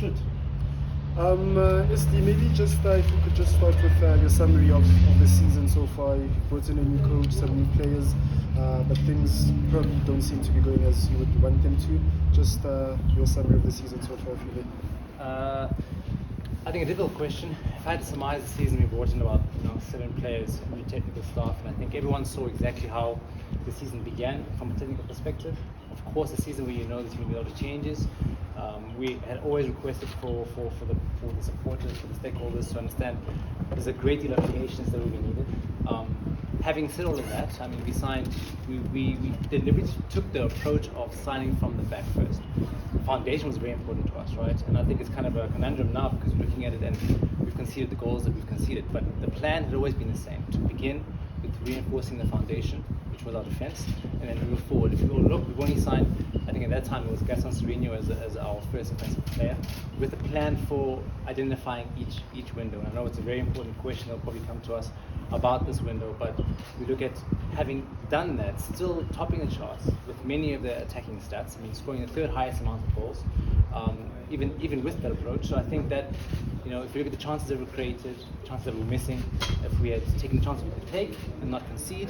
should. Esti, maybe just if you could just start with your summary of the season so far. You brought in a new coach, some new players, but things probably don't seem to be going as you would want them to. Just your summary of the season so far, Philip. I think a difficult question. If I had to surmise the season, we brought in about 7 players, new technical staff, and I think everyone saw exactly how the season began from a technical perspective. Of course, a season where there's going to be a lot of changes. We had always requested for the supporters, for the stakeholders to understand there's a great deal of patience that will be needed. Having said all of that, I mean, we deliberately took the approach of signing from the back first. The foundation was very important to us, right? And I think it's kind of a conundrum now because we're looking at it and we've conceded the goals that we've conceded. But the plan had always been the same, to begin with reinforcing the foundation, which was our defense, and then move forward. If you will look, we've only signed, I think at that time it was Gaston Sereno as our first offensive player, with a plan for identifying each window. And I know it's a very important question that will probably come to us about this window, but we look at having done that, still topping the charts with many of the attacking stats. I mean, scoring the 3rd highest amount of goals, even with that approach. So I think that, if you look at the chances that were created, chances that were missing, if we had taken the chances we could take and not concede,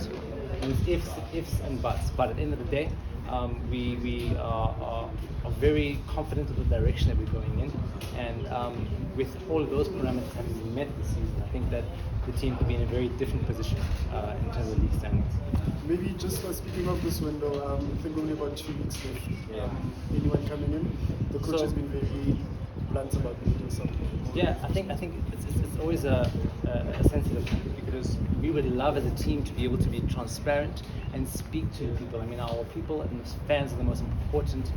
and it's ifs and buts. But at the end of the day, we are very confident of the direction that we're going in, and with all of those parameters having been met this season, I think that the team could be in a very different position in terms of league standings. Maybe just speaking of this window, I think only about 2 weeks left. Anyone coming in? The coach has been very blunt about doing something. Yeah, I think it's always a sensitive thing, because we would love as a team to be able to be transparent and speak to people. I mean, our people and fans are the most important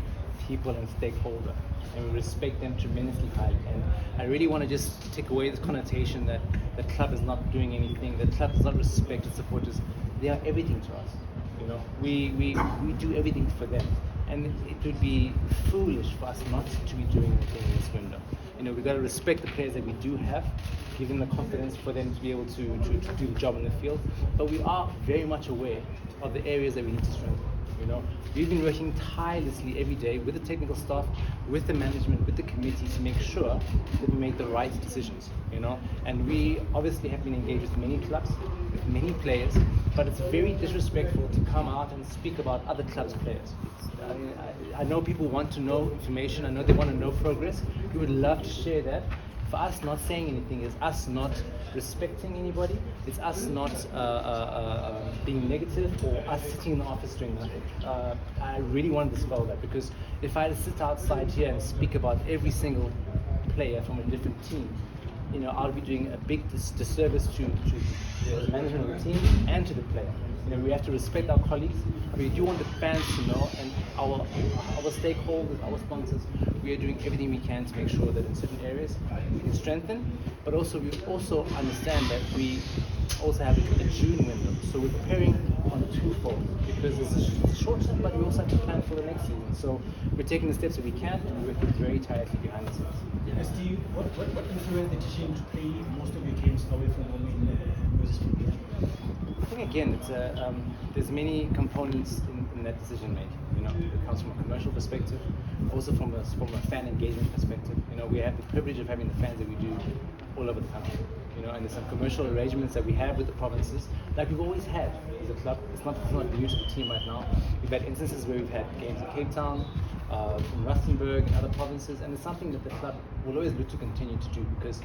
people and stakeholder, and we respect them tremendously highly. And I really want to just take away this connotation that the club is not doing anything, the club does not respect its supporters. They are everything to us. We do everything for them, and it would be foolish for us not to be doing anything in this window. We've got to respect the players that we do have, give them the confidence for them to be able to do the job in the field. But we are very much aware of the areas that we need to strengthen. We've been working tirelessly every day with the technical staff, with the management, with the committee to make sure that we make the right decisions. And we obviously have been engaged with many clubs, with many players, but it's very disrespectful to come out and speak about other clubs' players. I know people want to know information. I know they want to know progress. We would love to share that. For us, not saying anything is us not respecting anybody. It's us not being negative, or us sitting in the office doing nothing. I really want to dispel that, because if I had to sit outside here and speak about every single player from a different team, I'll be doing a big disservice to the management of the team and to the player. We have to respect our colleagues. We do want the fans to know, and our stakeholders, our sponsors. We are doing everything we can to make sure that in certain areas we can strengthen, but also we also understand that we also have a June window. So we're preparing on twofold, because it's a short term, but we also have to plan for the next season. So we're taking the steps that we can, and we're working very tightly behind the scenes. Yes, Steve, what influenced the decision to play most of your games away from home in Moses? I think again, it's there's many components in that decision making. It comes from a commercial perspective, also from a fan engagement perspective. We have the privilege of having the fans that we do all over the country. And there's some commercial arrangements that we have with the provinces, like we've always had as a club. It's not new to the team right now. We've had instances where we've had games in Cape Town, in Rustenburg, and other provinces, and it's something that the club will always look to continue to do, because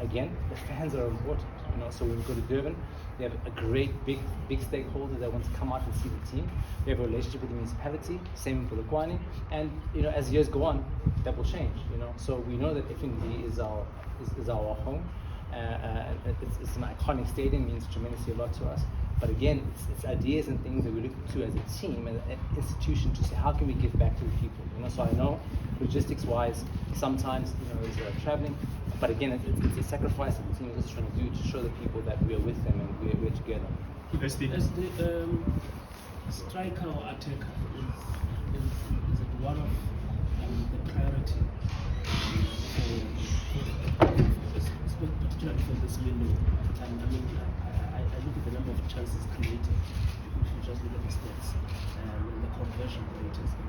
again, the fans are important. So when we go to Durban, we have a great big stakeholder that wants to come out and see the team. We have a relationship with the municipality, same with Polokwane, and as years go on, that will change. So we know that FNB is our home. It's an iconic stadium, means tremendously a lot to us. But again, it's ideas and things that we look to as a team and an institution to say, how can we give back to the people? So I know logistics-wise, sometimes there's traveling, but again, it's a sacrifice that the team is also trying to do to show the people that we are with them and we're together. As the striker or attacker, is it one of the priority particularly for this window? I look at the number of chances created. just look at the stats and the conversion rate as well.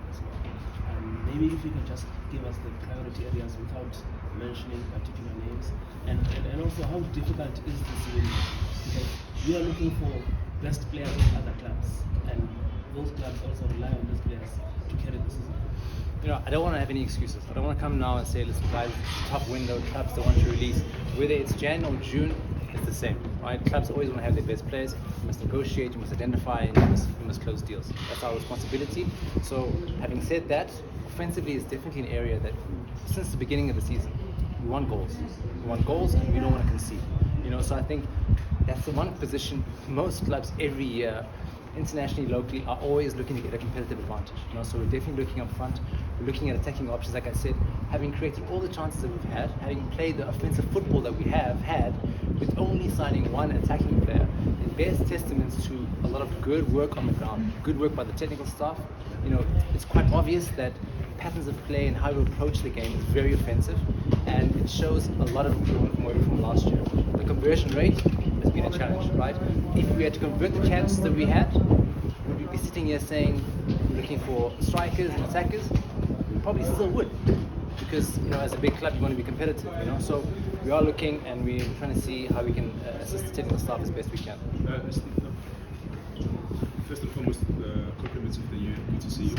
Maybe if you can just give us the priority areas without mentioning particular names, and also how difficult is this really? Because we are looking for best players in other clubs, and those clubs also rely on these players to carry the season. You know, I don't want to have any excuses. I don't want to come now and say, listen guys, it's a tough window, clubs don't want to release. Whether it's Jan or June, it's the same, right? Clubs always want to have their best players. You must negotiate, you must identify, and you must close deals. That's our responsibility. So having said that, offensively is definitely an area that since the beginning of the season, we want goals. We want goals and we don't want to concede. You know, so I think that's the one position most clubs every year, internationally, locally, are always looking to get a competitive advantage. You know, so we're definitely looking up front. We're looking at attacking options, like I said, having created all the chances that we've had, having played the offensive football that we have had, with only signing one attacking player. It bears testaments to a lot of good work on the ground, good work by the technical staff. You know, it's quite obvious that patterns of play and how we approach the game is very offensive, and it shows a lot of improvement from where we're from last year. The conversion rate has been a challenge, right? If we had to convert the chances that we had, would we be sitting here saying we're looking for strikers and attackers? We probably still would, because you know, as a big club, you want to be competitive. You know, so we are looking and we're trying to see how we can assist the technical staff as best we can. Steve, first and foremost, compliments of the year. Good to see you.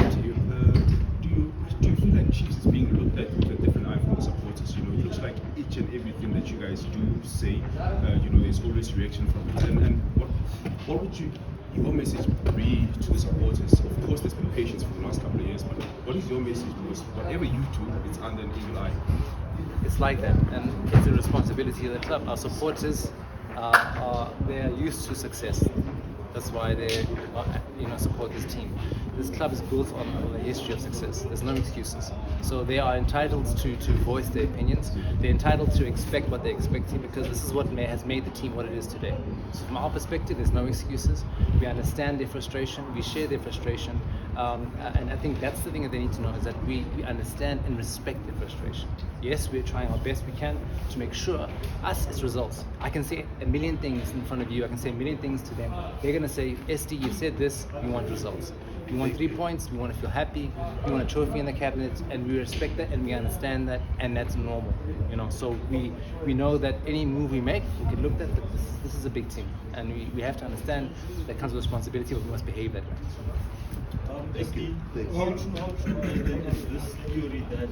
Do you feel like Chiefs is being looked at with a different eye from the supporters? You know, it looks like each and everything that you guys do say, you know, there's always reaction from it. And what would your message be to the supporters? Of course, there's been patience for the last couple of years, but what is your message? Because whatever you do, it's under an eagle eye. It's like that, and it's a responsibility of the club. Our supporters they're used to success. That's why they support this team. This club is built on a history of success. There's no excuses. So they are entitled to voice their opinions. They're entitled to expect what they're expecting, because this is what has made the team what it is today. So from our perspective, there's no excuses. We understand their frustration. We share their frustration. And I think that's the thing that they need to know, is that we understand and respect their frustration. Yes, we're trying our best we can to make sure it's results. I can say a million things in front of you. I can say a million things to them. They're going to say, SD, you said this, we want results. We want 3 points, we want to feel happy, we want a trophy in the cabinet, and we respect that and we understand that, and that's normal. You know, so we know that any move we make, we can look at that this is a big team, and we have to understand that comes with responsibility, but we must behave that way. SD, how true is this theory that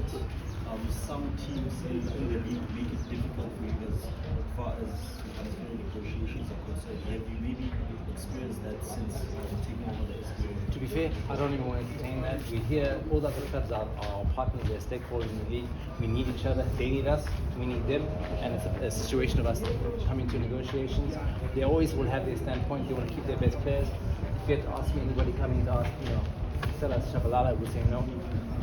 some teams in the league make it difficult for you as far as negotiations are concerned? Have you maybe experienced that since taking over the experience? To be fair, I don't even want to entertain that. We hear all the other clubs are our partners, they're stakeholders in the league. We need each other, they need us, we need them, and it's a situation of us coming to negotiations. They always will have their standpoint, they want to keep their best players. If you had to ask me, anybody coming to ask, sell us Shabalala, we say no.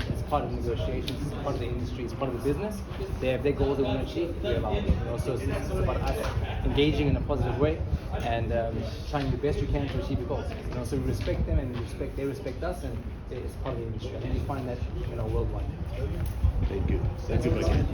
It's part of negotiations, it's part of the industry, it's part of the business. They have their goals they want to achieve, we allow them. So it's about us engaging in a positive way and trying the best we can to achieve the goals. So we respect them and they respect us, and it's part of the industry. And we find that worldwide. Thank you. Thank you again.